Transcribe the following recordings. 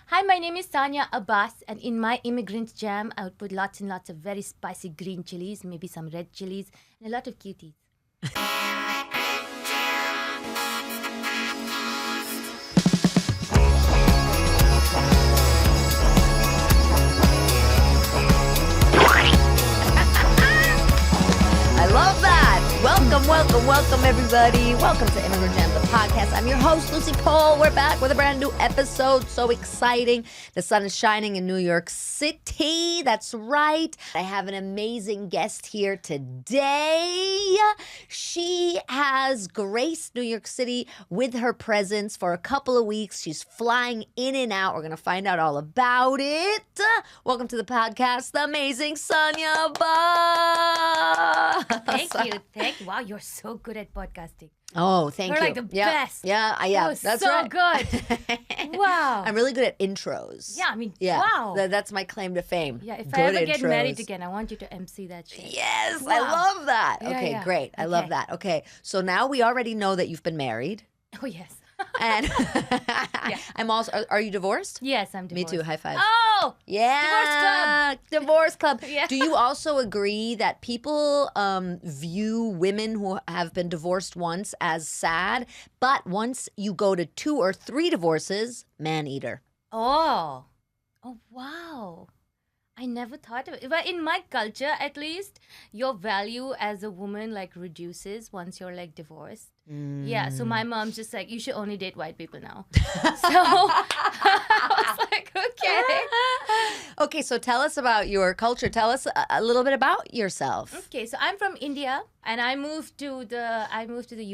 Hi, my name is Saaniya Abbas, and in my immigrant jam, I would put lots and lots of very spicy green chilies, maybe some red chilies, and a lot of cuties. I love that. Welcome, everybody. Welcome to Immigrant, the podcast. I'm your host, Lucy Cole. We're back with a brand new episode. So exciting. The sun is shining in New York City. That's right. I have an amazing guest here today. She has graced New York City with her presence for a couple of weeks. She's flying in and out. We're going to find out all about it. Welcome to the podcast, the amazing Saaniya Abbas. Thank you. Wow, you're so good at podcasting. Oh, thank You're you. like the best. Yeah. That was That's so right. good. Wow. I'm really good at intros. Yeah, I mean, Yeah, wow. that's my claim to fame. Yeah, if Good I ever get intros. married again, I want you to MC that shit. Yes, Wow. I love that. Yeah, Okay, yeah. great. I love Okay. that. Okay, so now we already know that you've been married. Oh, yes. And I'm also, are you divorced? Yes, I'm Me divorced. too. High five. Oh! Yeah. Divorce club. Yeah. Do you also agree that people view women who have been divorced once as sad, but once you go to 2 or 3 divorces, man-eater? Oh, wow. I never thought of it. But in my culture, at least, your value as a woman like reduces once you're like divorced. Yeah, so my mom's just like, you should only date white people now. So I was like, okay. Okay, so tell us about your culture. Tell us a little bit about yourself. Okay, so I'm from India, and I moved to the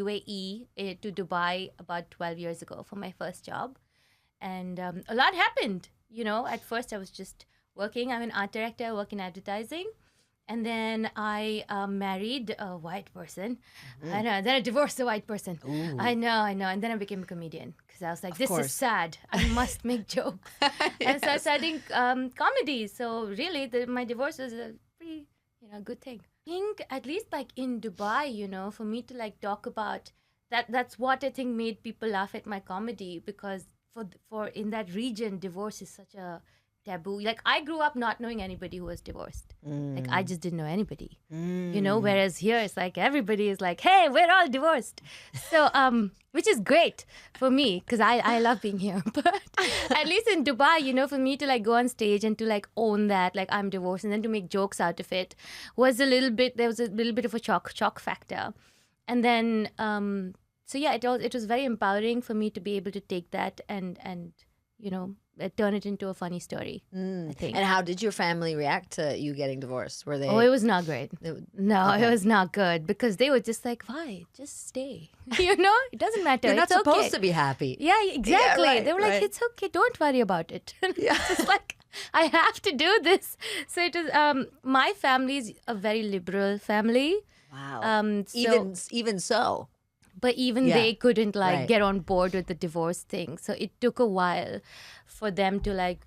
UAE to Dubai about 12 years ago for my first job, and a lot happened. You know, at first I was just working. I'm an art director. I work in advertising. And then I married a white person. I know. Then I divorced a white person. Ooh. I know. And then I became a comedian because I was like, this course. is sad. I must make jokes. And so I started comedy. So really, my divorce was a pretty, good thing. I think at least like in Dubai, for me to like talk about that's what I think made people laugh at my comedy, because for in that region, divorce is such a taboo. Like I grew up not knowing anybody who was divorced. Like I just didn't know anybody. Whereas here it's like everybody is like, hey, we're all divorced. So which is great for me because I love being here. But at least in Dubai, for me to like go on stage and to like own that, like I'm divorced, and then to make jokes out of it was there was a little bit of a shock factor. And then so yeah, it was very empowering for me to be able to take that and turn it into a funny story, I think. And how did your family react to you getting divorced? Were they? Oh, it was not great. Okay. It was not good because they were just like, why? Just stay. It doesn't matter. You're not It's supposed okay. to be happy. Yeah, exactly. right, They were like, right. it's okay. Don't worry about it. Yeah. It's like, I have to do this. So it was, my family is a very liberal family. Wow. So, Even so. but even Yeah. they couldn't like Right. get on board with the divorce thing. So it took a while for them to like,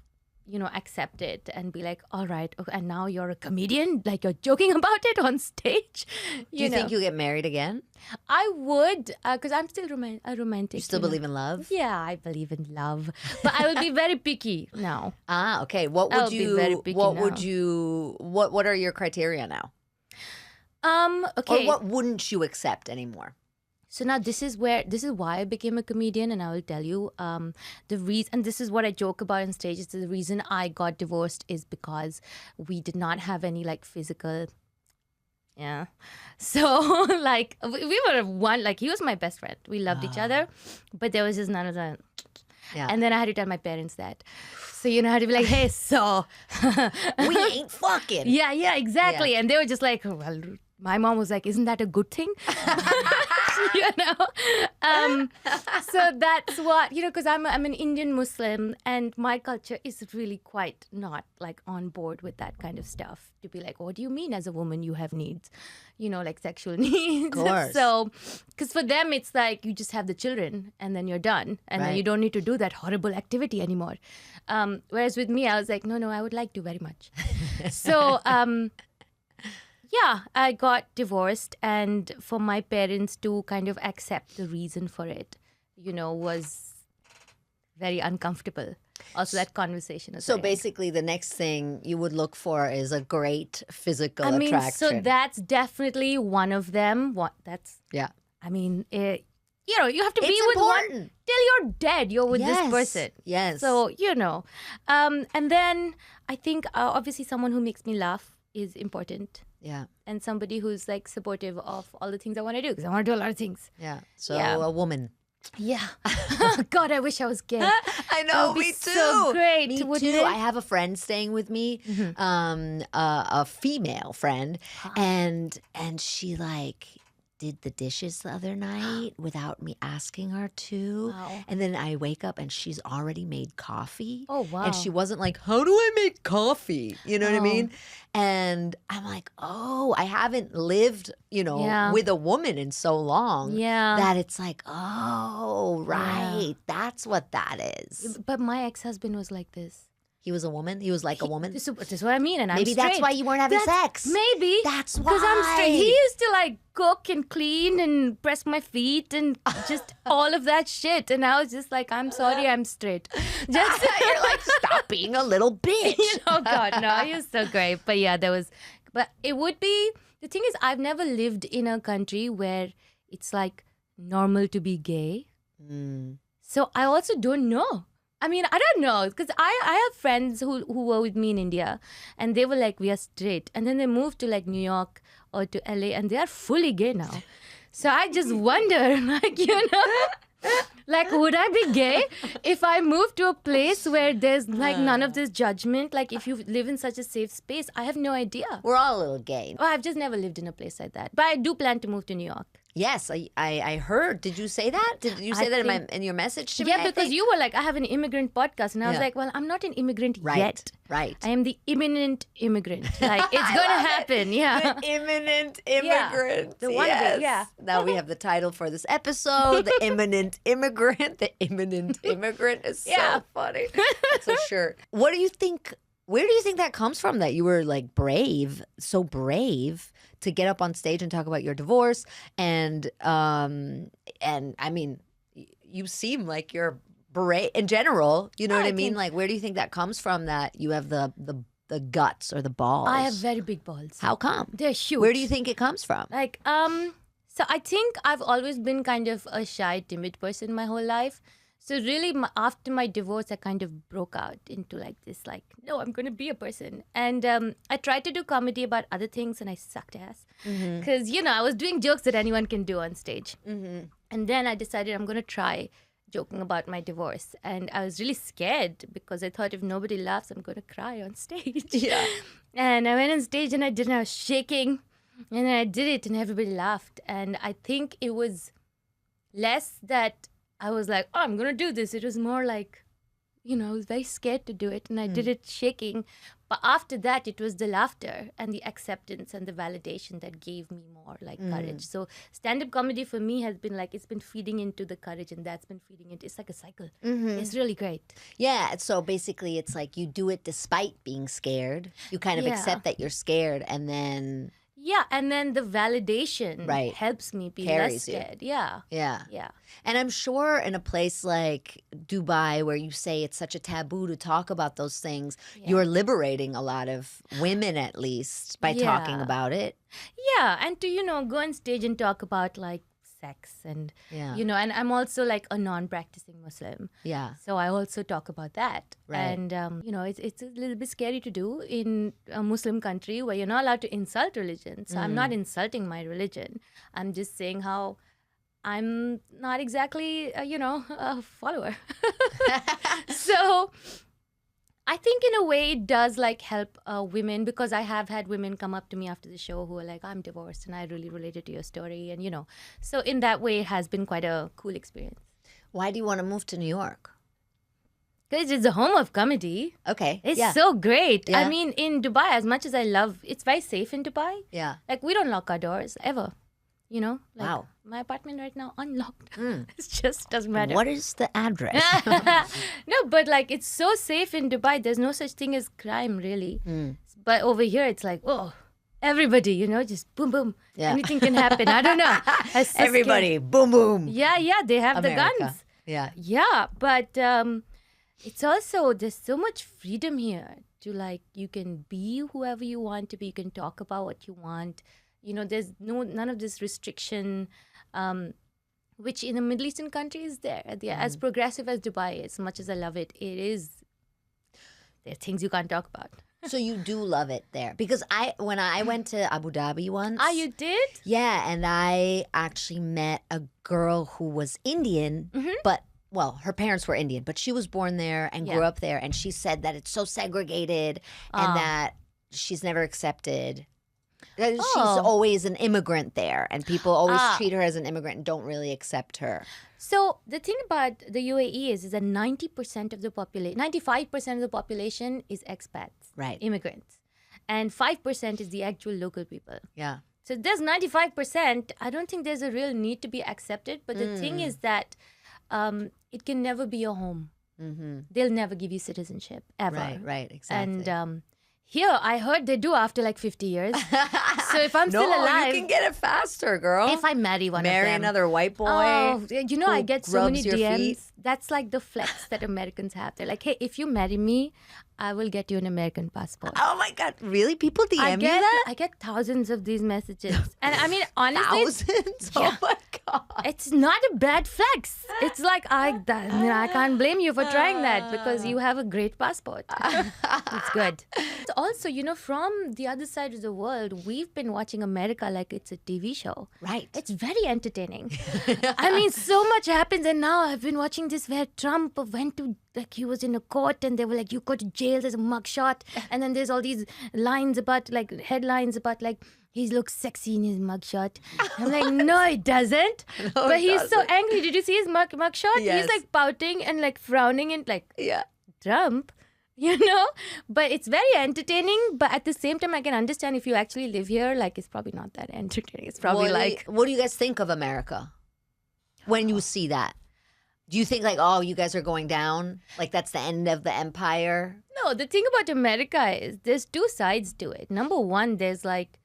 accept it and be like, all right, okay, and now you're a comedian, like you're joking about it on stage. Do you think you'll get married again? I would, because I'm still a romantic. You still believe in love? Yeah, I believe in love, but I will be very picky now. Ah, okay. What I'll would be you? very picky What now. would you? What are your criteria now? Okay. Or what wouldn't you accept anymore? So now this is why I became a comedian, and I will tell you the reason, and this is what I joke about on stage, is the reason I got divorced is because we did not have any like physical, yeah. So like we were one, like he was my best friend. We loved each other, but there was just none of that. Yeah. And then I had to tell my parents that. So I had to be like, hey, so We ain't fucking. yeah, exactly. And they were just like, well, my mom was like, isn't that a good thing? So that's what, because I'm an Indian Muslim, and my culture is really quite not like on board with that kind of stuff. To be like, what do you mean as a woman you have needs? Like sexual needs. Of course. So, because for them it's like you just have the children and then you're done. And then Right. you don't need to do that horrible activity anymore. Whereas with me, I was like, no, I would like to very much. So, yeah, I got divorced, and for my parents to kind of accept the reason for it, was very uncomfortable. also that conversation. is So very basically, the next thing you would look for is a great physical I mean, attraction. so that's definitely one of them. Yeah. I mean, you have to be It's with one important. till you're dead. You're with this person. Yes. So, and then I think obviously someone who makes me laugh is important. yeah. And somebody who's like supportive of all the things I want to do, because I want to do a lot of things. Yeah. So Yeah. a woman. Yeah. God, I wish I was gay. I That know, would be me too. so great, Me wouldn't too. it? I have a friend staying with me, a female friend, and she like did the dishes the other night without me asking her to. Wow. And then I wake up and she's already made coffee. Oh, wow. And she wasn't like, how do I make coffee? You know what I Oh. mean? And I'm like, oh, I haven't lived, Yeah. with a woman in so long. Yeah. That it's like, oh, right. That's what that is. But my ex-husband was like this. He was a woman? He was like a woman? This is what I mean, and I'm Maybe that's straight. why you weren't having sex. Maybe. That's Because I'm straight. He why. used to like cook and clean and press my feet and just all of that shit. And I was just like, I'm sorry, I'm straight. Just You're like, stop being a little bitch. Oh God, no, he was so great. But yeah, but it would be, the thing is, I've never lived in a country where it's like normal to be gay. So I also don't know. I mean, I don't know, because I have friends who were with me in India, and they were like, we are straight. And then they moved to like New York or to LA, and they are fully gay now. So I just wonder, like, like, would I be gay if I move to a place where there's like none of this judgment? Like, if you live in such a safe space, I have no idea. We're all a little gay. Well, I've just never lived in a place like that. But I do plan to move to New York. Yes, I heard. Did you say that? Did you say I that in your message to me? Yeah, I because think? you were like, I have an immigrant podcast. And I was Yeah. like, well, I'm not an immigrant Right, yet. right. I am the imminent immigrant. Like, it's going to happen. Yeah. The imminent immigrant. The one yes. bit, yeah. Now we have the title for this episode, The Imminent Immigrant. The Imminent Immigrant is so Yeah. funny. It's a shirt. What do you think, where do you think that comes from, that you were like so brave to get up on stage and talk about your divorce? And I mean, you seem like you're brave in general. You know what I mean? Like, where do you think that comes from, that you have the guts or the balls? I have very big balls. How come? They're huge. Where do you think it comes from? Like, so I think I've always been kind of a shy, timid person my whole life. So really, after my divorce, I kind of broke out into like this, like, no, I'm going to be a person. And I tried to do comedy about other things, and I sucked ass. Because, I was doing jokes that anyone can do on stage. And then I decided I'm going to try joking about my divorce. And I was really scared, because I thought if nobody laughs, I'm going to cry on stage. Yeah. And I went on stage and I did it. I was shaking. And then I did it and everybody laughed. And I think it was less that I was like, oh, I'm going to do this. It was more like, I was very scared to do it. And I did it shaking. But after that, it was the laughter and the acceptance and the validation that gave me more like courage. So stand-up comedy for me has been like, it's been feeding into the courage, and that's been feeding into, it's like a cycle. It's really great. Yeah. So basically, it's like you do it despite being scared. You kind of Yeah. accept that you're scared, and then Yeah, and then the validation Right. helps me be Carries less you. scared. Yeah. yeah. Yeah. And I'm sure in a place like Dubai, where you say it's such a taboo to talk about those things, you're liberating a lot of women, at least, by talking Yeah. about it. Yeah, and to, go on stage and talk about like sex and, Yeah. and I'm also like a non-practicing Muslim. Yeah. So I also talk about that. Right. And, it's a little bit scary to do in a Muslim country where you're not allowed to insult religion. So I'm not insulting my religion. I'm just saying how I'm not exactly, a follower. So I think in a way it does like help women, because I have had women come up to me after the show who are like, I'm divorced and I really related to your story. And, so in that way, it has been quite a cool experience. Why do you want to move to New York? Because it's the home of comedy. Okay. It's yeah. so great. Yeah. I mean, in Dubai, as much as I love, it's very safe in Dubai. Yeah. Like, we don't lock our doors ever. Like, Wow. My apartment right now, unlocked. It just doesn't matter. What is the address? No, but like, it's so safe in Dubai. There's no such thing as crime, really. But over here, it's like, oh, everybody, just boom, boom. Yeah. Anything can happen. I don't know. It's so Everybody, boom, boom. scary. Yeah, they have America. the guns. Yeah. Yeah, but it's also, there's so much freedom here to like, you can be whoever you want to be. You can talk about what you want. You know, there's none of this restriction, which in a Middle Eastern country is there. As progressive as Dubai is, as much as I love it, there are things you can't talk about. So you do love it there. Because when I went to Abu Dhabi once. Ah, you did? Yeah, and I actually met a girl who was Indian, but, well, her parents were Indian, but she was born there and grew up there. And she said that it's so segregated and that she's never accepted. She's always an immigrant there, and people always treat her as an immigrant and don't really accept her. So the thing about the UAE is that 90% of the population, 95% of the population is expats, Right. immigrants, and 5% is the actual local people. Yeah. So there's 95%. I don't think there's a real need to be accepted. But the thing is that it can never be your home. They'll never give you citizenship ever. Right, exactly. And here, I heard they do after like 50 years. So if I'm still alive, you can get it faster, girl. if I marry one of them. Marry another white boy. Oh, you know, I get so many grubs your DMs. feet. That's like the flex that Americans have. They're like, hey, if you marry me, I will get you an American passport. Oh my God, really? People DM you that? I get thousands of these messages. And I mean, honestly, Thousands? Yeah. Oh my God. it's not a bad flex. It's like, I can't blame you for trying that because you have a great passport. It's good. Also, you know, from the other side of the world, we've been watching America like it's a TV show. Right. It's very entertaining. I mean, so much happens. And now I've been watching this where Trump went to, like, he was in a court and they were like, you go to jail, there's a mugshot. And then there's all these lines about, like, headlines about, like, he looks sexy in his mugshot. I'm like, no, it doesn't. But he's so angry. Did you see his mugshot? Yes. He's, like, pouting and, like, frowning and, like, Yeah. Trump. You know, but it's very entertaining. But at the same time, I can understand if you actually live here, like, it's probably not that entertaining. It's probably What do you guys think of America when you see that? Do you think like, oh, you guys are going down? Like that's the end of the empire? No, the thing about America is there's two sides to it. Number one, there's like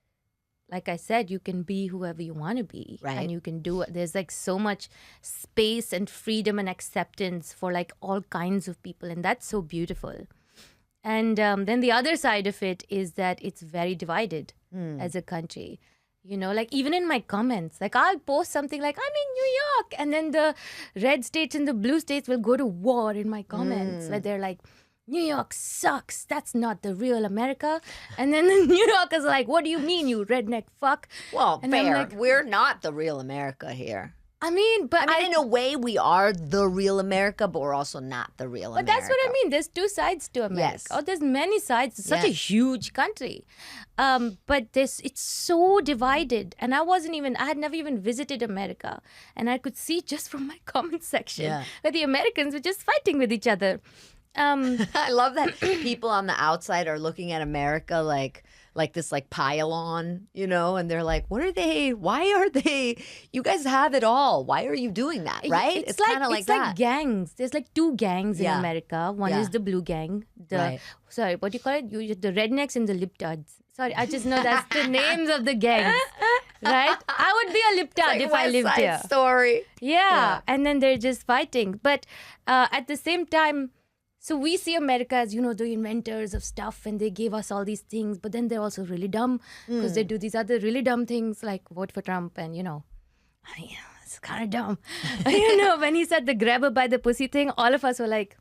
I said, you can be whoever you want to be. Right. And you can do it. There's like so much space and freedom and acceptance for like all kinds of people. And that's so beautiful. And then the other side of it is that it's very divided as a country. You know, like even in my comments, like I'll post something like, I'm in New York. And then the red states and the blue states will go to war in my comments where they're like, New York sucks. That's not the real America. And then the New Yorkers are like, what do you mean, you redneck fuck? Well, And I'm fair. like- We're not the real America here. I mean, but I mean, in a way, we are the real America, but we're also not the real But America. that's what I mean. There's two sides to America. Yes. Oh, there's many sides. It's such a Yes. huge country. But it's so divided. And I had never even visited America. And I could see just from my comment section that the Americans were just fighting with each other. I love that people on the outside are looking at America like this like pile-on, you know, and they're like, what are they? Why are they? You guys have it all. Why are you doing that, right? It's kind of like it's that. like gangs. There's like two gangs in Yeah. America. One Yeah. is the blue gang. Right. Sorry, what do you call it? The rednecks and the libtards. Sorry, I just know that's the names of the gangs. Right? I would be a libtard if I lived West Side here. Story. Yeah. And then they're just fighting. But at the same time, so we see America as, you know, the inventors of stuff and they gave us all these things. But then they're also really dumb because they do these other really dumb things like vote for Trump and, you know, it's kind of dumb. You know, when he said the grab her by the pussy thing, all of us were like,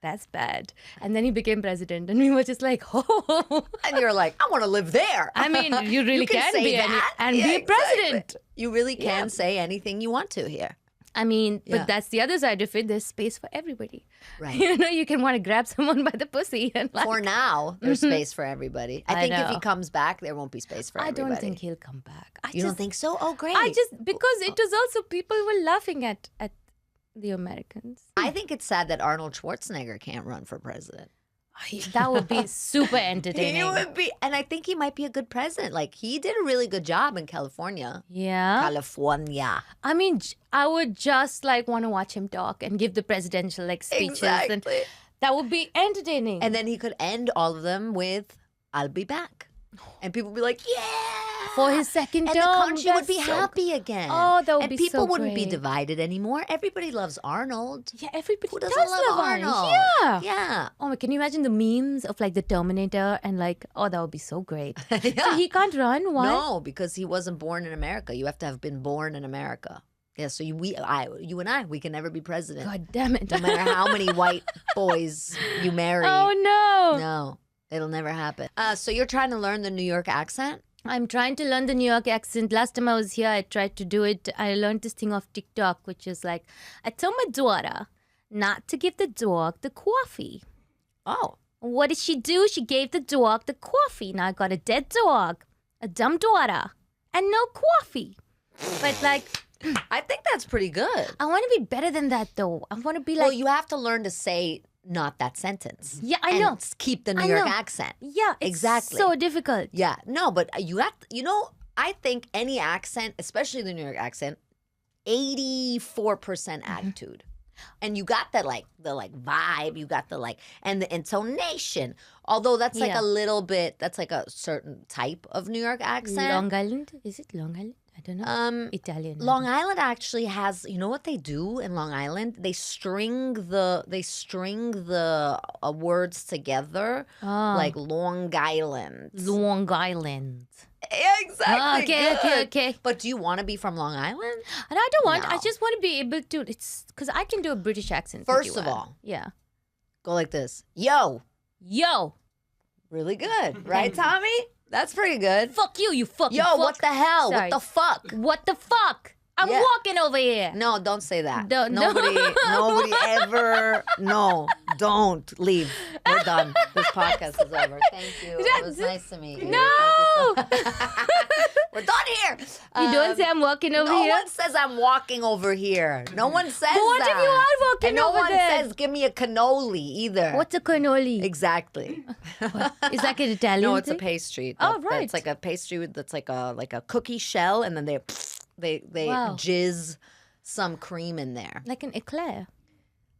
that's bad. And then he became president and we were just like, oh. And you're like, I want to live there. I mean, you really can can say be that. and Yeah, be a president. exactly. You really can Yeah. say anything you want to here. I mean, Yeah. but that's the other side of it. There's space for everybody. Right. You know, you can want to grab someone by the pussy. And like, For now, there's space for everybody. I I think if know. he comes back, there won't be space for I everybody. don't think he'll come back. You don't think so? Oh, great. Because it was also people were laughing at the Americans. I think it's sad that Arnold Schwarzenegger can't run for president. That would be super entertaining. He would be, and I think he might be a good president. Like he did a really good job in California. Yeah. California. I mean, I would just like want to watch him talk and give the presidential like speeches. And Exactly. that would be entertaining. And then he could end all of them with, "I'll be back," and people would be like, "Yeah." for his second and term. the country would That's be so happy again. Oh, that would and be people so wouldn't be great. divided anymore. Everybody loves Arnold. Yeah, everybody Who does doesn't love Arnold. Arnold? Yeah. Yeah. Oh my, can you imagine the memes of like the Terminator and like, oh, that would be so great. Yeah. So he can't run? Why? No, because he wasn't born in America. You have to have been born in America. Yeah, so you and I, we can never be president. God damn it. No matter how many white boys you marry. Oh no. No, it'll never happen. So you're trying to learn the New York accent? I'm trying to learn the New York accent. Last time I was here, I tried to do it. I learned this thing off TikTok, which is like, I told my daughter not to give the dog the coffee. Oh. What did she do? She gave the dog the coffee. Now I got a dead dog, a dumb daughter, and no coffee. But like, I think that's pretty good. I want to be better than that though. I want to be like, Well, you have to learn to say not that sentence. Yeah, I and know. Keep the New I York know. accent. yeah, it's exactly. so difficult. Yeah, no, but you have to, I think any accent, especially the New York accent, 84% attitude. And you got that the vibe, you got the and the intonation. Although that's like Yeah. a little bit, that's like a certain type of New York accent. Long Island? Is it Long Island? I don't know. Italian. I Long don't Island actually has, you know what they do in Long Island? They string the words together know. like Long Island. Long Island. Yeah, exactly. Okay. Good. But do you want to be from Long Island? And I don't want. I No. just want to be able to. It's because I can do a British accent. First pretty of well. all. Yeah. Go like this. Yo. Yo, Really good. Right, Tommy? That's pretty good. fuck you, you fucking. Yo, fuck. what the hell? Sorry. What the fuck? What the fuck? I'm Yeah. walking over here. No, don't say that. No. Nobody ever. No, don't leave. We're done. This podcast is over. Thank you. It was nice to meet you. No. Thank you so- We're done here. You don't say I'm walking over No here. one says I'm walking over here. No one says But what that. if you are walking and no over one there? says give me a cannoli either. What's a cannoli? Exactly. Is that an Italian No, it's a thing? pastry. Oh, That's right. like a pastry that's like a cookie shell, and then they Wow. jizz some cream in there, Like an eclair.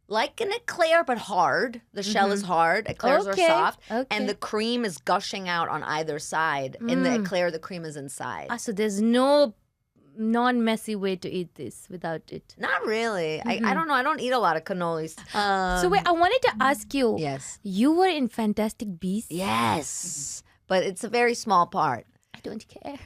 like an eclair but hard. The shell is hard. Eclairs Okay, are soft, okay. and the cream is gushing out on either side. In the eclair, the cream is inside. So there's no non-messy way to eat this without it. Not really. I don't know. I don't eat a lot of cannolis. So wait, I wanted to ask you. Yes. You were in Fantastic Beasts. Yes, but it's a very small part. I don't care.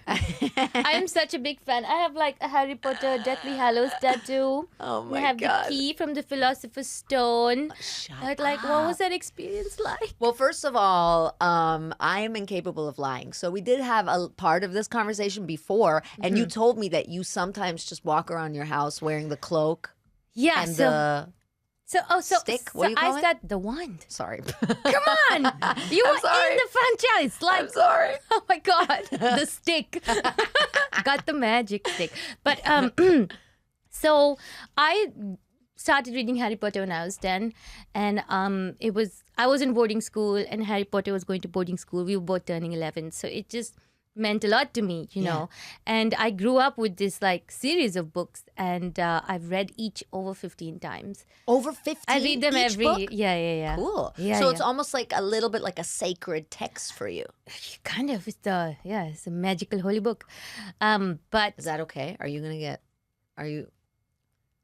I am such a big fan. I have like a Harry Potter Deathly Hallows tattoo. Oh my I have God. the key from the Philosopher's Stone. Shut I'd like, what was that experience like? Well, first of all, I am incapable of lying. So we did have a part of this conversation before, and you told me that you sometimes just walk around your house wearing the cloak Yeah. and so stick? What do you call I it? said the wand. sorry. Come on, you I'm were sorry. in the franchise. Like, I'm sorry. oh my god, the stick. Got the magic stick. But so I started reading Harry Potter when I was 10, and I was in boarding school, and Harry Potter was going to boarding school. We were both turning 11, so it just meant a lot to me, you know. And I grew up with this like series of books, and I've read each over 15 times. Over 15 I read them each every book? yeah. Cool. Yeah, So it's yeah. almost like a little bit like a sacred text for you. Kind of, it's a magical holy book. But Is that okay?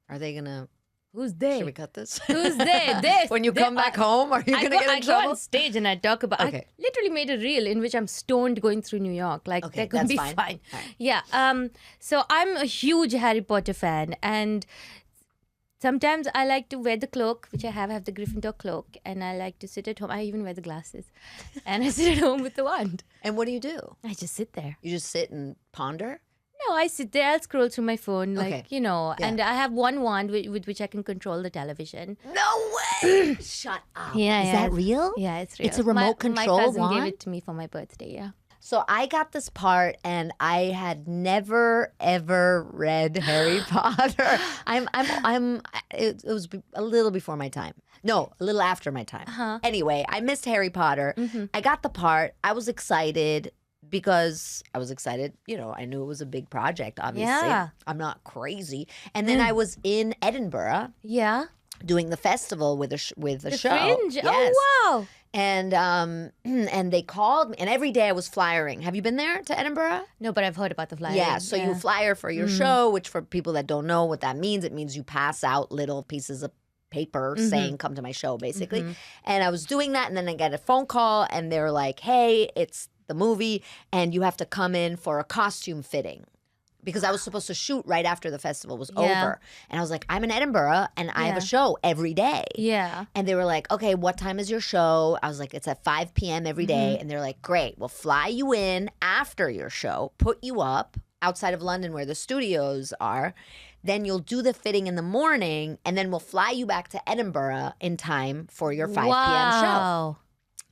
Are they gonna, who's there? should we cut this? Who's there? This. When you there. come back home, are you I gonna go, get in I go trouble? on stage and I talk about. Okay. I literally made a reel in which I'm stoned going through New York. Like Okay, they're gonna that's be fine. fine. All right. Yeah. So I'm a huge Harry Potter fan, and sometimes I like to wear the cloak, which I have the Gryffindor cloak, and I like to sit at home. I even wear the glasses, and I sit at home with the wand. And what do you do? I just sit there. You just sit and ponder? No, I sit there. I'll scroll through my phone, like Okay. Yeah. Yeah. And I have one wand with which I can control the television. No way! Shut up. Yeah, Is yeah. that real? Yeah, it's real. It's a remote control My cousin wand? gave it to me for my birthday. Yeah. So I got this part, and I had never ever read Harry Potter. It was a little before my time. No, a little after my time. Uh-huh. Anyway, I missed Harry Potter. I got the part. I was excited because I was excited. You know, I knew it was a big project. Obviously, Yeah. I'm not crazy. And then I was in Edinburgh. Yeah. doing the festival with a The show. Fringe. Yes. Oh, wow. And they called me, and every day I was flyering. Have you been there to Edinburgh? No, but I've heard about the flying. Yeah, so you flyer for your show, which for people that don't know what that means, it means you pass out little pieces of paper saying come to my show, basically. And I was doing that, and then I get a phone call, and they're like, hey, it's the movie, and you have to come in for a costume fitting. Because I was supposed to shoot right after the festival was over. And I was like, I'm in Edinburgh, and I have a show every day. Yeah. And they were like, okay, what time is your show? I was like, it's at 5 p.m. every day. And they're like, great, we'll fly you in after your show, put you up outside of London where the studios are. Then you'll do the fitting in the morning, and then we'll fly you back to Edinburgh in time for your 5 p.m. show.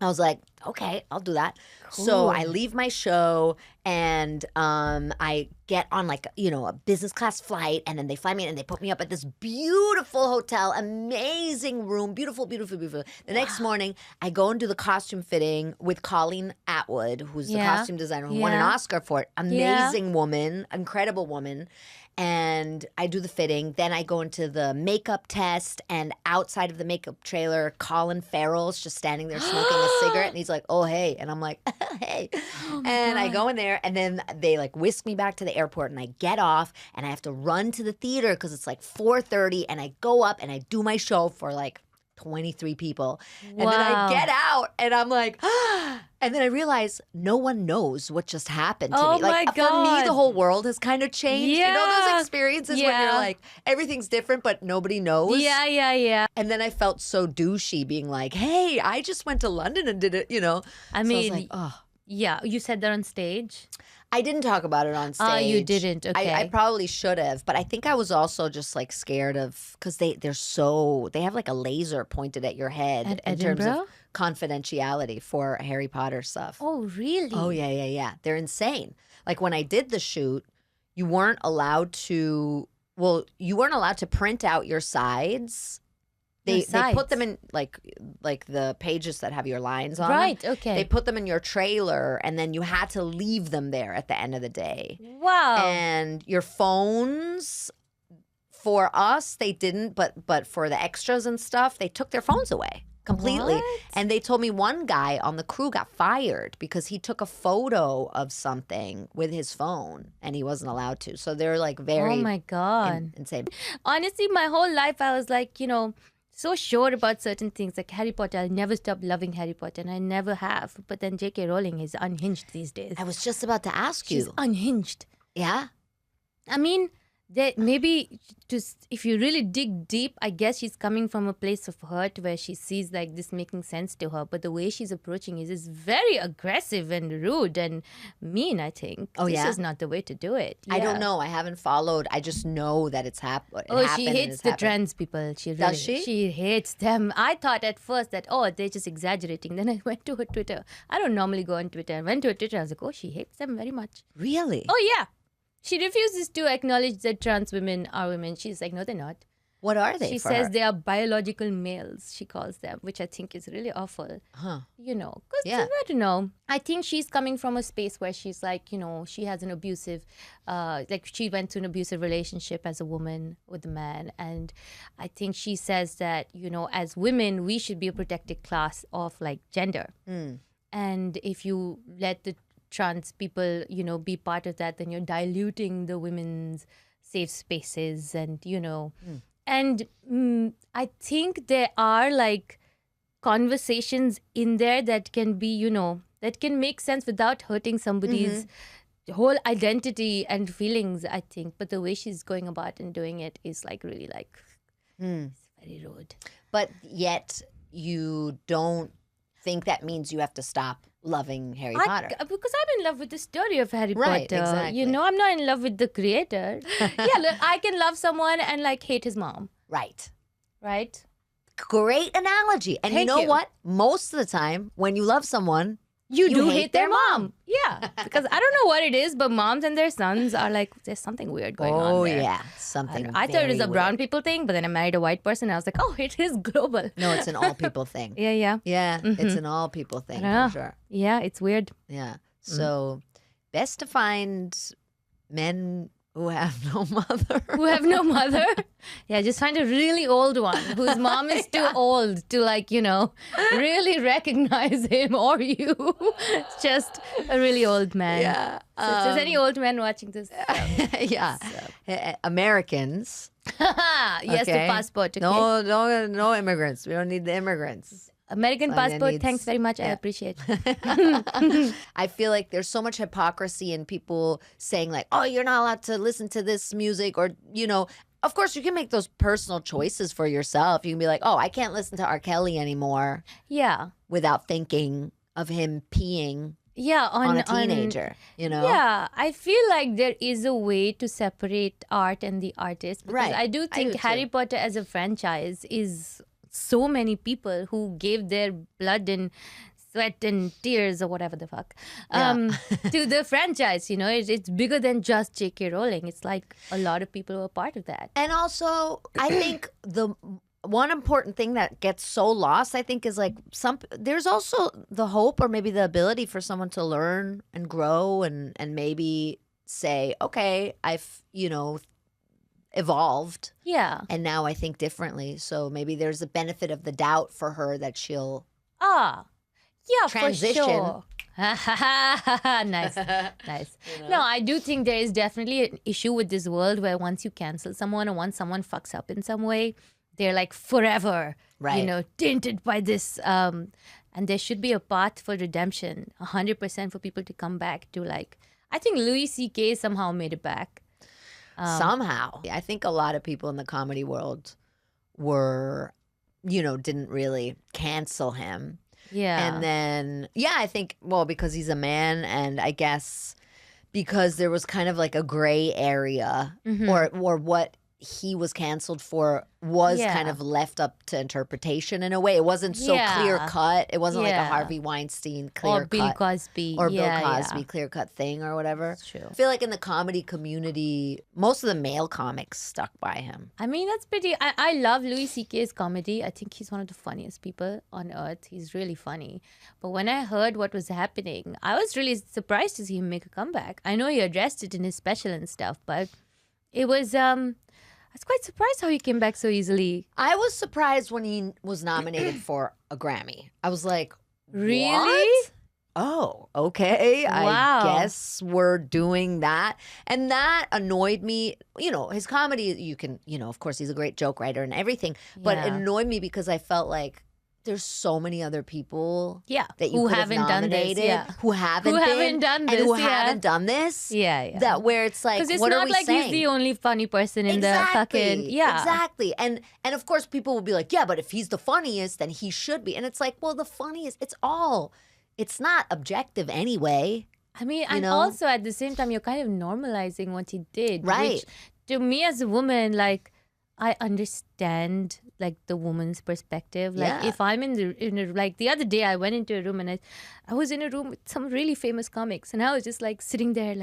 I was like, okay, I'll do that. Cool. So I leave my show, and I get on like, a business class flight, and then they fly me in and they put me up at this beautiful hotel, amazing room, beautiful, beautiful, beautiful. The next morning, I go and do the costume fitting with Colleen Atwood, who's the costume designer who won an Oscar for it. Amazing woman, incredible woman. And I do the fitting. Then I go into the makeup test, and outside of the makeup trailer, Colin Farrell's just standing there smoking a cigarette, and he's like, oh, hey. And I'm like, hey. And I go in there, and then they like whisk me back to the airport, and I get off, and I have to run to the theater because it's like 4:30, and I go up and I do my show for like 23 people. And then I get out, and I'm like, and then I realize no one knows what just happened to me. Like, my for me, God. the whole world has kind of changed. You know those experiences when you're like, everything's different, but nobody knows? Yeah. And then I felt so douchey being like, hey, I just went to London and did it, I So I mean, was like, oh. yeah, you said that on stage? I didn't talk about it on stage. Oh, you didn't. Okay. I probably should have, but I think I was also just like scared of, because they have like a laser pointed at your head At in terms of Edinburgh? confidentiality for Harry Potter stuff. Oh, really? Oh, yeah. They're insane. Like when I did the shoot, you weren't allowed to print out your sides. They put them in like the pages that have your lines on them. Right, okay. They put them in your trailer, and then you had to leave them there at the end of the day. Wow. And your phones, for us, they didn't, but for the extras and stuff, they took their phones away completely. What? And they told me one guy on the crew got fired because he took a photo of something with his phone, and he wasn't allowed to. So they're like very Oh, my God. insane. Honestly, my whole life I was like, so sure about certain things. Like Harry Potter, I'll never stop loving Harry Potter, and I never have. But then J.K. Rowling is unhinged these days. I was just about to ask you. She's unhinged. Yeah? I mean, maybe just if you really dig deep, I guess she's coming from a place of hurt where she sees like this making sense to her. But the way she's approaching it is very aggressive and rude and mean, I think. Oh, this yeah? is not the way to do it. I don't Yeah. know. I haven't followed. I just know that it's happened. Oh, she hates the trans people. She really, Does she? She hates them. I thought at first that, they're just exaggerating. Then I went to her Twitter. I don't normally go on Twitter. I went to her Twitter. I was like, oh, she hates them very much. Really? Oh, yeah. She refuses to acknowledge that trans women are women. She's like, no, they're not. What are they She for says her? they are biological males, she calls them, which I think is really awful. Huh. Because Yeah. I don't know. I think she's coming from a space where she's like, she has an abusive, like she went through an abusive relationship as a woman with a man. And I think she says that, as women, we should be a protected class of like gender. And if you let the trans people, be part of that, then you're diluting the women's safe spaces and, And I think there are like conversations in there that can be, that can make sense without hurting somebody's whole identity and feelings, I think. But the way she's going about and doing it is like really like, it's very rude. But yet you don't think that means you have to stop loving Harry Potter. Because I'm in love with the story of Harry Right, Potter. exactly. I'm not in love with the creator. Yeah, look, I can love someone and like hate his mom, Right. right? Great analogy. And you Thank know you. what? Most of the time, when you love someone, You do hate hate their mom. Yeah, because I don't know what it is, but moms and their sons are like, there's something weird going on oh there. yeah, something. I thought it was a very brown weird. people thing, but then I married a white person. And I was like, oh, it is global. No, it's an all people thing. Yeah. Yeah, it's an all people thing know. for sure. Yeah, it's weird. Yeah. So best to find men Who have no mother. Who have no mother. Yeah, just find a really old one whose mom is too old to really recognize him or you. It's just a really old man. Yeah. So if there's any old man watching this. Yeah. Americans. Yes, okay? the passport. Okay? No immigrants. We don't need the immigrants. American Saaniya passport, needs- thanks very much. I yeah. appreciate. I feel like there's so much hypocrisy in people saying like, oh, you're not allowed to listen to this music, or, of course you can make those personal choices for yourself. You can be like, oh, I can't listen to R. Kelly anymore Yeah. without thinking of him peeing Yeah, on a teenager, Yeah, I feel like there is a way to separate art and the artist. Because Right. I do think too. Harry Potter as a franchise is so many people who gave their blood and sweat and tears or whatever the fuck to the franchise. It's bigger than just J.K. Rowling. It's like a lot of people who are part of that. And also, I think the one important thing that gets so lost, I think, is like there's also the hope or maybe the ability for someone to learn and grow and maybe say, okay, I've, evolved. Yeah. And now I think differently. So maybe there's a benefit of the doubt for her that she'll Yeah, transition. for sure. Nice. Nice. No, I do think there is definitely an issue with this world where once you cancel someone or once someone fucks up in some way, they're like forever, Right. tainted by this. And there should be a path for redemption, 100% for people to come back to I think Louis C.K. somehow made it back. Somehow. I think a lot of people in the comedy world were, didn't really cancel him. Yeah. And then, I think, because he's a man, and I guess because there was kind of like a gray area, or what he was canceled for was kind of left up to interpretation in a way. It wasn't so clear cut. It wasn't like a Harvey Weinstein clear or Bill cut. Cosby. Or Bill Yeah, Cosby yeah. clear cut thing or whatever. That's true. I feel like in the comedy community, most of the male comics stuck by him. I mean, that's pretty. I love Louis C.K.'s comedy. I think he's one of the funniest people on earth. He's really funny. But when I heard what was happening, I was really surprised to see him make a comeback. I know he addressed it in his special and stuff, but it was. I was quite surprised how he came back so easily. I was surprised when he was nominated for a Grammy. I was like, Really? What? Oh, okay. Wow. I guess we're doing that. And that annoyed me. His comedy, you can, of course, he's a great joke writer and everything. But it Yeah. annoyed me because I felt like there's so many other people Yeah, that you who could have haven't done this, nominated yeah. who haven't done and this, who yeah. haven't done this. Yeah. That where it's like, Because it's what are not we like saying? he's the only funny person in the fucking. Yeah. Exactly. And of course people will be like, yeah, but if he's the funniest, then he should be. And it's like, well, the funniest, it's not objective anyway. I mean, You and know? also at the same time, you're kind of normalizing what he did. Right. Which, to me as a woman, I understand the woman's perspective. Yeah. If I'm in the other day, I went into a room and I was in a room with some really famous comics, and I was just sitting there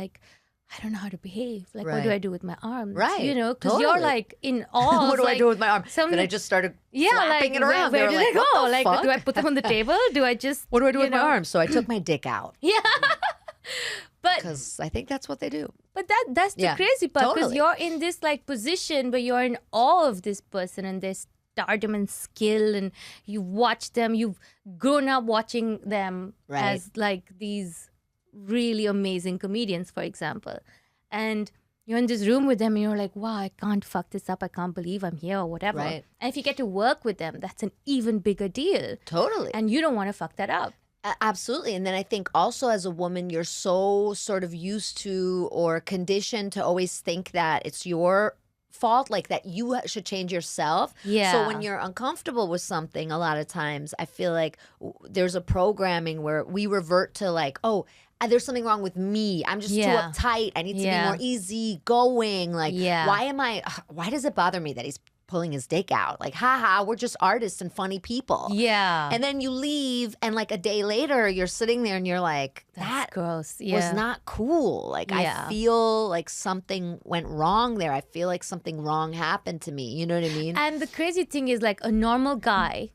I don't know how to behave. What do Right. I do with my arms? Right. Because you're Totally. in awe. What of, do I do with my arm? some- Then I just started Yeah, flapping it around. Where They did were I go? what the fuck? Do I put them on the table? Do I just What do I do with my arms? So I took my dick out Yeah. But because I think that's what they do. that's the Yeah, crazy part, because totally. you're in this position where you're in awe of this person and their stardom and skill, and you watch them, you've grown up watching them Right. as these really amazing comedians, for example. And you're in this room with them and you're like, wow, I can't fuck this up. I can't believe I'm here or whatever. Right. And if you get to work with them, that's an even bigger deal. Totally. And you don't want to fuck that up. Absolutely. And then I think also as a woman, you're so sort of used to or conditioned to always think that it's your fault, that you should change yourself. Yeah. So when you're uncomfortable with something, a lot of times I feel like there's a programming where we revert to there's something wrong with me. I'm just too Yeah. uptight. I need to be Yeah. more easygoing. Yeah. Why does it bother me that he's pulling his dick out? Haha, we're just artists and funny people. Yeah. And then you leave, and a day later, you're sitting there and you're like, that That's gross. Yeah. was not cool. Yeah. I feel like something went wrong there. I feel like something wrong happened to me. You know what I mean? And the crazy thing is, a normal guy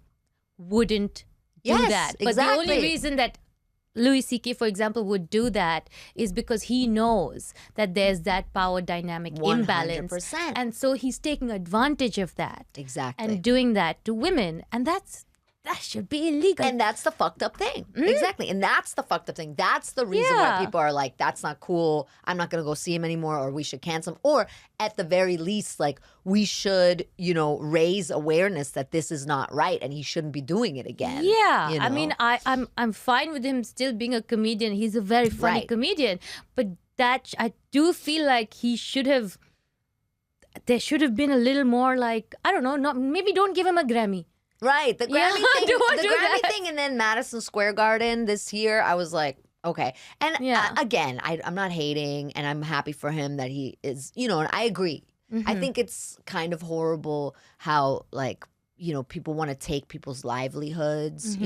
wouldn't do Yes, that. But the only exactly. reason that Louis C.K., for example, would do that is because he knows that there's that power dynamic imbalance. 100%. And so he's taking advantage of that. Exactly. And doing that to women. And that should be illegal. And that's the fucked up thing. Exactly. And that's the fucked up thing. That's the reason why people are like, that's not cool. I'm not going to go see him anymore, or we should cancel him. Or at the very least, like, we should, raise awareness that this is not right and he shouldn't be doing it again. Yeah. You know? I mean, I'm fine with him still being a comedian. He's a very funny comedian. But that, I do feel like there should have been a little more, like, I don't know, maybe don't give him a Grammy. Right, the Grammy thing, Grammy thing, and then Madison Square Garden this year, I was like, okay. And again, I'm not hating, and I'm happy for him that he is, and I agree. I think it's kind of horrible how, like, people want to take people's livelihoods,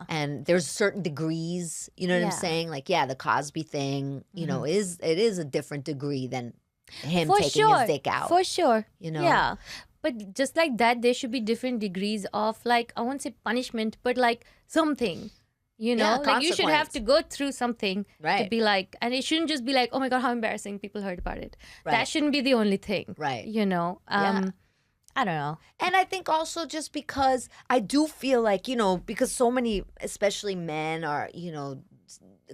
and there's certain degrees, you know what I'm saying? Like, the Cosby thing, is a different degree than him taking his dick out. For sure. Yeah. But just like that, there should be different degrees of, like, I won't say punishment, but like something, like you should have to go through something to be like, and it shouldn't just be like, oh my God, how embarrassing, people heard about it. Right. That shouldn't be the only thing. Right. I don't know. And I think also just because I do feel like, because so many, especially men are,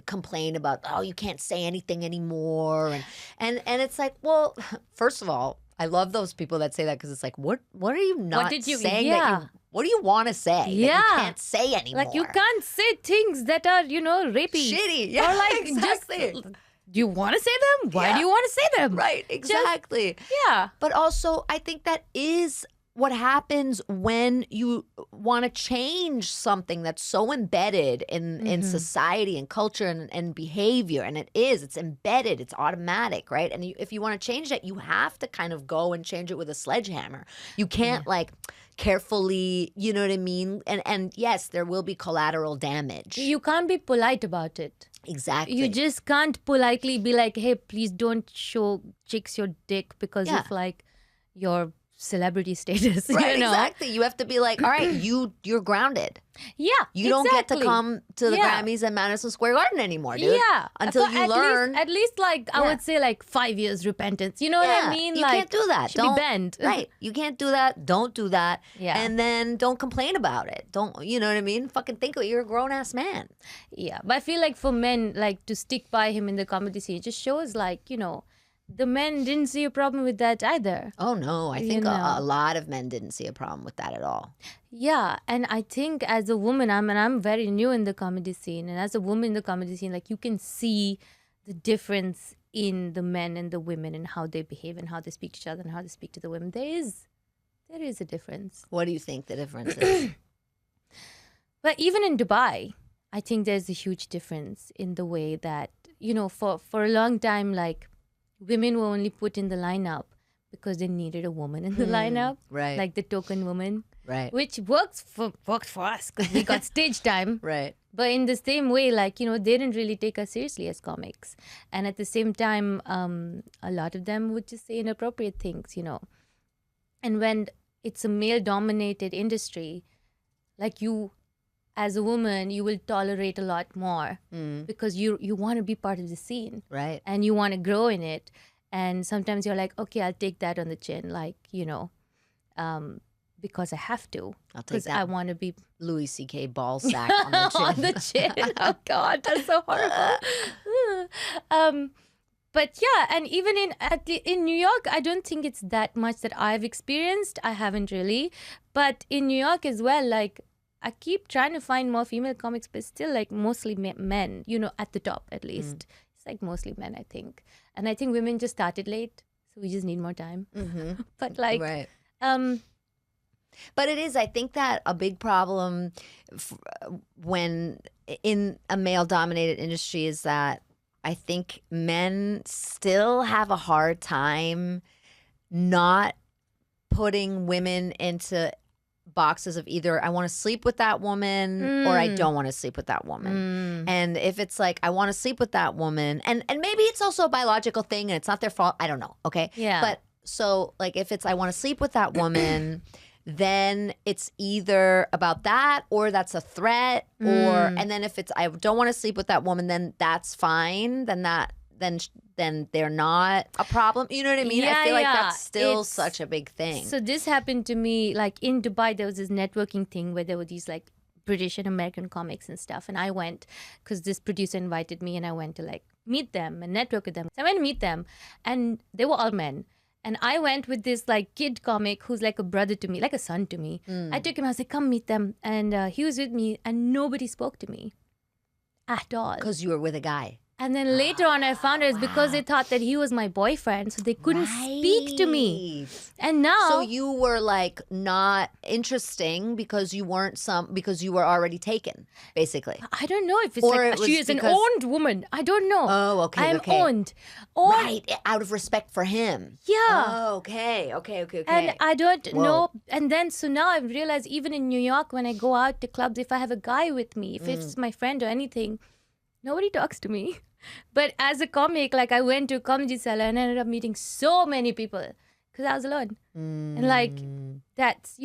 complain about, oh, you can't say anything anymore. And it's like, well, first of all, I love those people that say that, because it's like, what are you not saying? What do you want to say that you can't say anymore? Like, you can't say things that are, rapey. Shitty. Yeah, or like, exactly. Do you want to say them? Why do you want to say them? Right, exactly. Yeah. But also, I think that is what happens when you want to change something that's so embedded in society and culture and behavior. And it's embedded, it's automatic, right? And if you want to change that, you have to kind of go and change it with a sledgehammer. You can't like carefully, you know what I mean? And yes, there will be collateral damage. You can't be polite about it. Exactly. You just can't politely be like, hey, please don't show chicks your dick because of like your celebrity status. Right, exactly. You have to be like, all right, you're grounded. Yeah, you don't get to come to the Grammys at Madison Square Garden anymore, dude. Yeah, until you learn. At least like I would say like 5 years repentance. You know what I mean? You can't do that. Don't be banned. Right. You can't do that. Don't do that. Yeah. And then don't complain about it. Don't. You know what I mean? Fucking think of it. You're a grown ass man. Yeah, but I feel like for men, like to stick by him in the comedy scene, it just shows like the men didn't see a problem with that either. Oh, no. I think a lot of men didn't see a problem with that at all. Yeah. And I think as a woman, I'm very new in the comedy scene. And as a woman in the comedy scene, like you can see the difference in the men and the women and how they behave and how they speak to each other and how they speak to the women. There is a difference. What do you think the difference is? But even in Dubai, I think there's a huge difference in the way that, for a long time, like, women were only put in the lineup because they needed a woman in the lineup. Right. Like the token woman. Right. Which worked for us because we got stage time. Right. But in the same way, like, they didn't really take us seriously as comics. And at the same time, a lot of them would just say inappropriate things, And when it's a male-dominated industry, like you, as a woman, you will tolerate a lot more because you want to be part of the scene. Right. And you want to grow in it. And sometimes you're like, okay, I'll take that on the chin, like, because I have to. I'll take that. I want to be Louis C.K. ball sack on the chin. on the chin. Oh, God, that's so horrible. But yeah, and even in New York, I don't think it's that much that I've experienced. I haven't really. But in New York as well, like, I keep trying to find more female comics, but still like mostly men, at the top at least. It's like mostly men, I think. And I think women just started late, so we just need more time. Mm-hmm. But like, right. But it is, I think that a big problem when in a male-dominated industry is that I think men still have a hard time not putting women into boxes of either I want to sleep with that woman or I don't want to sleep with that woman. And if it's like I want to sleep with that woman, and maybe it's also a biological thing and it's not their fault, I don't know, okay? Yeah. But so like if it's I want to sleep with that woman then it's either about that or that's a threat and then if it's I don't want to sleep with that woman, then that's fine. Then they're not a problem. You know what I mean? I feel like that's still such a big thing. So this happened to me, like in Dubai, there was this networking thing where there were these like British and American comics and stuff. And I went because this producer invited me and I went to like meet them and network with them. So I went to meet them and they were all men. And I went with this like kid comic who's like a brother to me, like a son to me. I took him, I was like, come meet them. And he was with me and nobody spoke to me at all. Because you were with a guy. And then later on, I found out it's because they thought that he was my boyfriend, so they couldn't speak to me. And now, so you were like not interesting because you weren't because you were already taken, basically. I don't know if it's like she is an owned woman. I don't know. Oh, okay. I'm owned. Right, out of respect for him. Yeah. Oh, okay. And I don't know. And then so now I've realized even in New York when I go out to clubs, if I have a guy with me, if it's my friend or anything, nobody talks to me. But as a comic, like I went to a comedy cellar and ended up meeting so many people because I was alone. And like, that's,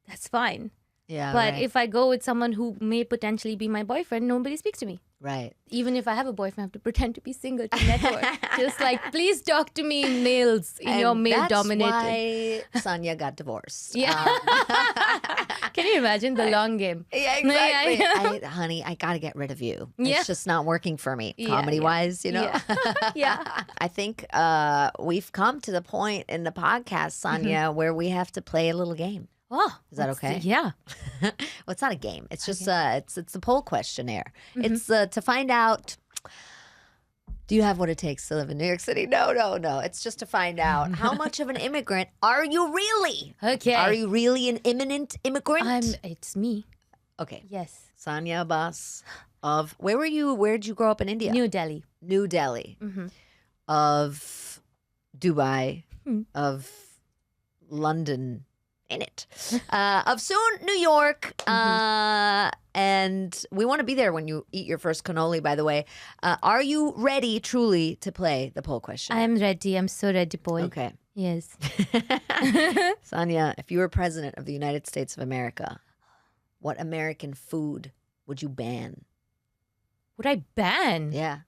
that's fine. Yeah. But if I go with someone who may potentially be my boyfriend, nobody speaks to me. Right. Even if I have a boyfriend, I have to pretend to be single to network. Just like, please talk to me in males, in your male-dominated. That's why Saaniya got divorced. Yeah. Can you imagine the long game? Yeah, exactly. Honey, I got to get rid of you. It's just not working for me, comedy-wise, Yeah. I think we've come to the point in the podcast, Saaniya, where we have to play a little game. Oh, is that okay? Yeah. Well, it's not a game. It's just it's the poll questionnaire. It's to find out. Do you have what it takes to live in New York City? No. It's just to find out how much of an immigrant are you really? Okay. Are you really an imminent immigrant? It's me. Okay. Yes. Saaniya Abbas of where were you? Where did you grow up in India? New Delhi. New Delhi. Of Dubai. Of London. In it. Of soon New York. And we want to be there when you eat your first cannoli, by the way. Are you ready truly to play the poll question? I'm ready. I'm so ready, Paul. Okay. Yes. Saaniya, if you were president of the United States of America, what American food would you ban? Would I ban? Yeah.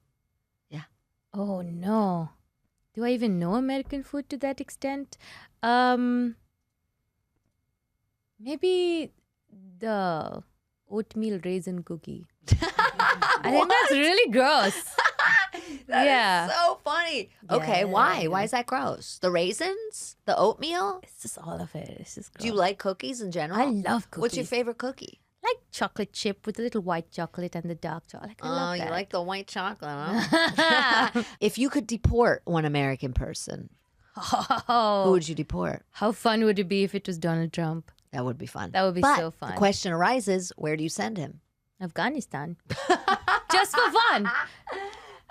Oh, no. Do I even know American food to that extent? Maybe the oatmeal raisin cookie. I think that's really gross. That is so funny. Okay, why? Why is that gross? The raisins? The oatmeal? It's just all of it. It's just gross. Do you like cookies in general? I love cookies. What's your favorite cookie? Like chocolate chip with a little white chocolate and the dark chocolate. I love that. You like the white chocolate, huh? If you could deport one American person, who would you deport? How fun would it be if it was Donald Trump? That would be fun. That would be so fun. The question arises, where do you send him? Afghanistan. Just for fun.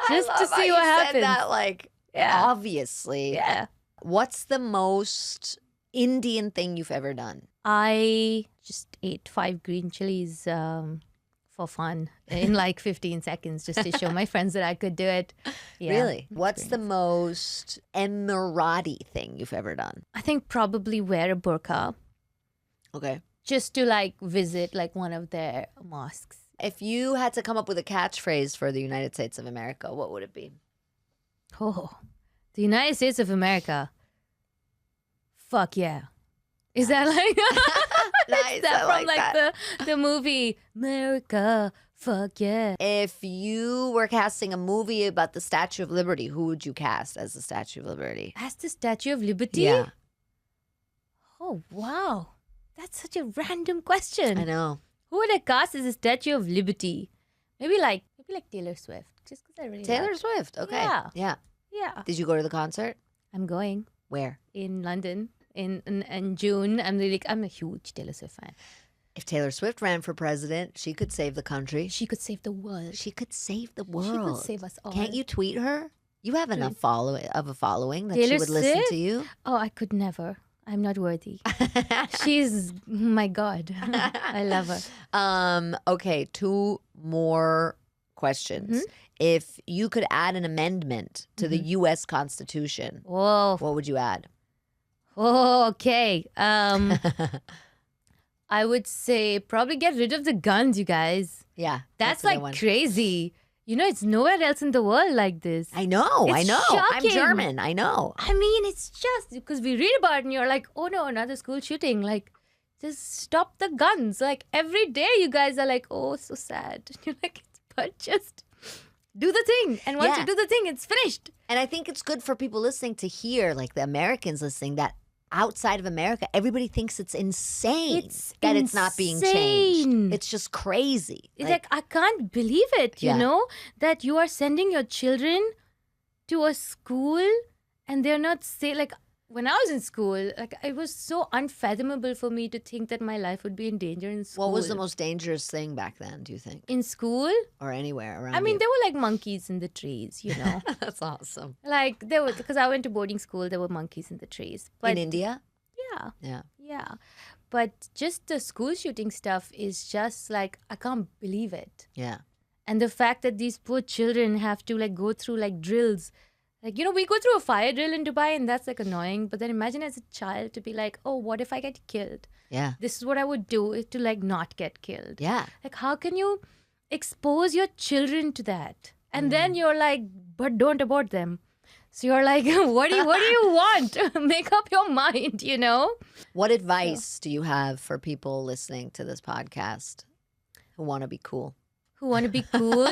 Just to see what happens. Said that, like, obviously. Yeah. What's the most Indian thing you've ever done? I just ate 5 green chilies for fun in like 15 seconds just to show my friends that I could do it. Yeah, really? What's the most Emirati thing you've ever done? I think probably wear a burqa. Okay. Just to like visit like one of their mosques. If you had to come up with a catchphrase for the United States of America, what would it be? Oh, the United States of America. Fuck yeah. Is that like nice? Is that from like that. the movie America? Fuck yeah. If you were casting a movie about the Statue of Liberty, who would you cast as the Statue of Liberty? As the Statue of Liberty? Yeah. Oh wow. That's such a random question. I know. Who would I cast as the Statue of Liberty? Maybe like Taylor Swift. Just because I really Taylor like Swift. Okay. Yeah. Did you go to the concert? I'm going. Where? In London in June. I'm a huge Taylor Swift fan. If Taylor Swift ran for president, she could save the country. She could save the world. She could save the world. She could save us all. Can't you tweet her? You have enough of a following that Taylor she would listen Swift? to you. Oh, I could never. I'm not worthy. She's my God. I love her. Okay, 2 more questions. If you could add an amendment to the U.S. Constitution, Whoa. what would you add? Oh, okay. I would say probably get rid of the guns, you guys. Yeah. That's a good like one. crazy. You know, it's nowhere else in the world like this. I know. It's I'm shocking. German. I know. I mean, it's just because we read about it and you're like, oh no, another school shooting. Like, just stop the guns. Like, every day you guys are like, oh, so sad. You're like, but just do the thing. And once you do the thing, it's finished. And I think it's good for people listening to hear, like the Americans listening, that outside of America, everybody thinks it's insane that it's not being changed. It's just crazy. It's like I can't believe it, you know, that you are sending your children to a school and they're not like, when I was in school, like it was so unfathomable for me to think that my life would be in danger in school. What was the most dangerous thing back then, do you think? In school? Or anywhere around I mean, you? there were like monkeys in the trees, you know. That's awesome. Like there were, because I went to boarding school, there were monkeys in the trees. But in India? Yeah. Yeah. But just the school shooting stuff is just like, I can't believe it. Yeah. And the fact that these poor children have to like go through like drills. Like, you know, we go through a fire drill in Dubai and that's like annoying. But then imagine as a child to be like, oh, what if I get killed? Yeah. This is what I would do, is to like not get killed. Yeah. Like, how can you expose your children to that? And then you're like, but don't abort them. So you're like, what do you want? Make up your mind, you know? What advice do you have for people listening to this podcast who want to be cool? Who want to be cool?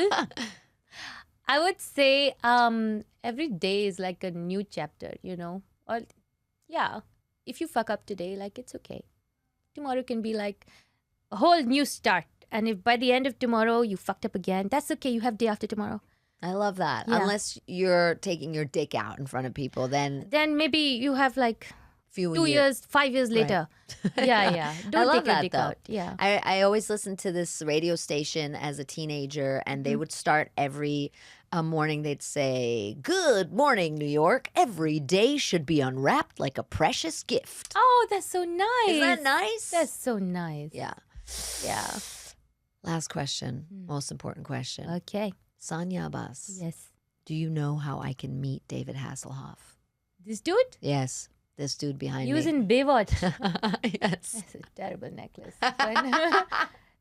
I would say every day is like a new chapter, you know? Or, yeah, if you fuck up today, like, it's okay. Tomorrow can be like a whole new start. And if by the end of tomorrow you fucked up again, that's okay. You have day after tomorrow. I love that. Yeah. Unless you're taking your dick out in front of people, then Maybe you have like few 2 years, 5 years later. Right. Yeah. Don't I love take your that, dick though. out. Yeah. I always listened to this radio station as a teenager, and they would start every morning. They'd say, "Good morning, New York. Every day should be unwrapped like a precious gift." Oh, that's so nice. Isn't that nice? That's so nice. Yeah. Yeah. Last question. Most important question. Okay. Saaniya Abbas. Yes. Do you know how I can meet David Hasselhoff? This dude? Yes. This dude behind He me. was in Baywatch. Yes. That's a terrible necklace.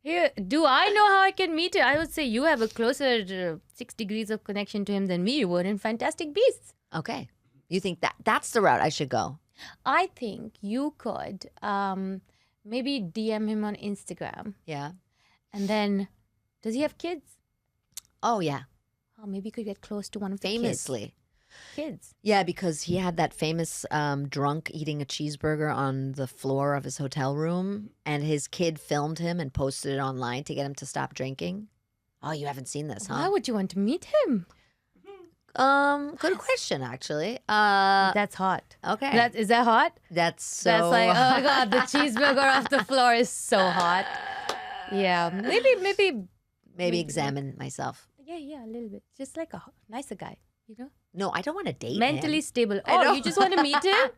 Here, do I know how I can meet him? I would say you have a closer 6 degrees of connection to him than me would in Fantastic Beasts. Okay. You think that's the route I should go? I think you could maybe DM him on Instagram. Yeah. And then, does he have kids? Oh, yeah. Oh, maybe you could get close to one of the Famously. kids. Yeah, because he had that famous drunk eating a cheeseburger on the floor of his hotel room, and his kid filmed him and posted it online to get him to stop drinking. Oh, you haven't seen this, huh? Why would you want to meet him? Good question, actually. That's hot. Okay. Is that hot? That's so That's like, oh my God, the cheeseburger off the floor is so hot. Yeah, maybe examine myself. Yeah, a little bit. Just like a nicer guy, you know? No, I don't want to date Mentally him. stable. I Oh, don't- you just want to meet him?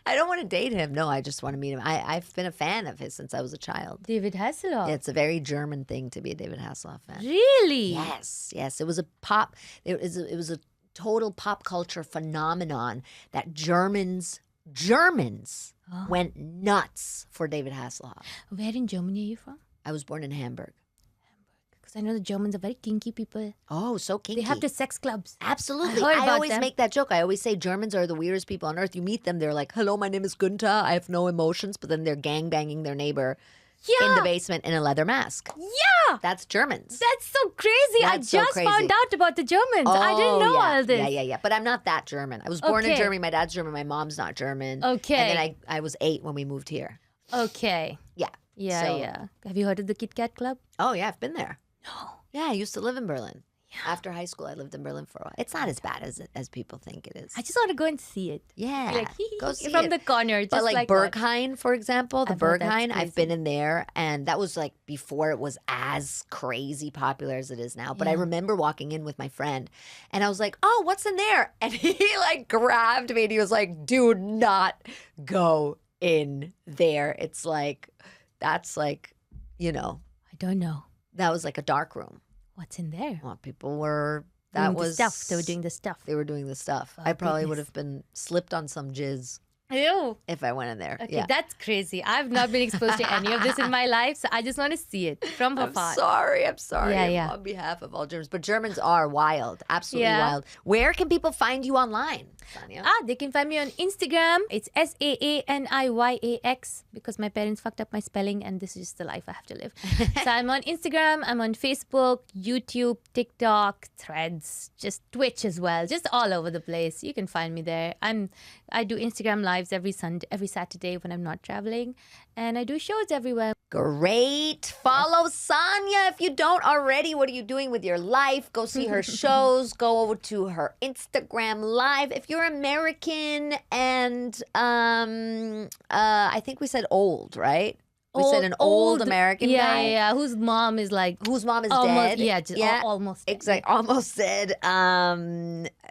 I don't want to date him. No, I just want to meet him. I've been a fan of his since I was a child. David Hasselhoff. It's a very German thing to be a David Hasselhoff fan. Really? Yes. It was a total pop culture phenomenon that Germans went nuts for David Hasselhoff. Where in Germany are you from? I was born in Hamburg. Because I know the Germans are very kinky people. Oh, so kinky. They have the sex clubs. Absolutely. I heard I about always them. make that joke. I always say Germans are the weirdest people on earth. You meet them, they're like, "Hello, my name is Gunther. I have no emotions," but then they're gangbanging their neighbor in the basement in a leather mask. Yeah. That's Germans. That's so crazy. That's so I just crazy. found out about the Germans. I didn't know yeah. all this. Yeah. But I'm not that German. I was born in Okay. Germany. My dad's German. My mom's not German. Okay. And then I was 8 when we moved here. Okay. Yeah. Yeah, So- yeah. Have you heard of the Kit Kat Club? Oh, yeah. I've been there. No. Yeah. I used to live in Berlin. After high school, I lived in Berlin for a while. It's not as bad as people think it is. I just want to go and see it. Yeah. Like, Go see from it. the corner. Just But like what? Berghain, for example, the I've heard that's Berghain, I've crazy. been in there, and that was like before it was as crazy popular as it is now. But I Yeah. remember walking in with my friend, and I was like, "Oh, what's in there?" And he like grabbed me, and he was like, "Do not go in there. It's like that's like, I don't know. that was like a dark room. What's in there? Well, people were Doing the stuff. They were doing the stuff. They were doing the stuff. Oh, I probably would goodness. have been slipped on some jizz. Ew. if I went in there. Okay, Yeah. that's crazy. I've not been exposed to any of this in my life, so I just want to see it from afar. I'm sorry. Yeah. On behalf of all Germans. But Germans are wild. Absolutely Yeah. wild. Where can people find you online, Saaniya? They can find me on Instagram. It's SAANIYAX because my parents fucked up my spelling and this is just the life I have to live. So I'm on Instagram, I'm on Facebook, YouTube, TikTok, Threads, just Twitch as well, just all over the place. You can find me there. I do Instagram lives every Saturday when I'm not traveling, and I do shows everywhere. Great. Follow Saaniya. If you don't already, what are you doing with your life? Go see her shows. Go over to her Instagram live. If you're American and I think we said old, right? We said an old American guy. Yeah, whose mom is like... Whose mom is almost, dead. Yeah, just almost dead. Exactly. Almost dead.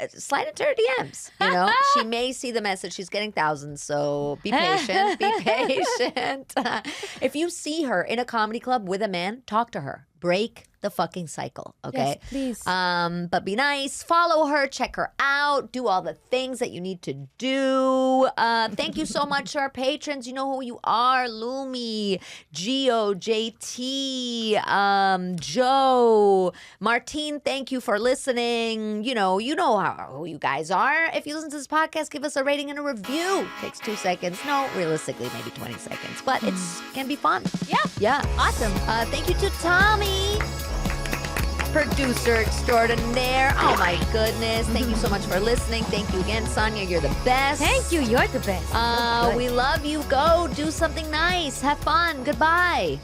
Slide into her DMs. You know, she may see the message. She's getting thousands, so be patient. Be patient. If you see her in a comedy club with a man, talk to her. Break the fucking cycle, okay? Yes, please. But be nice. Follow her. Check her out. Do all the things that you need to do. Thank you so much to our patrons. You know who you are. Lumi, Gio, JT, Joe, Martine, thank you for listening. You know who you guys are. If you listen to this podcast, give us a rating and a review. Takes 2 seconds. No, realistically, maybe 20 seconds. But it can be fun. Yeah. Awesome. Thank you to Tommy, producer extraordinaire. Oh my goodness. Thank you so much for listening. Thank you again, Saaniya. You're the best. Thank you. You're the best. We love you. Go do something nice. Have fun. Goodbye.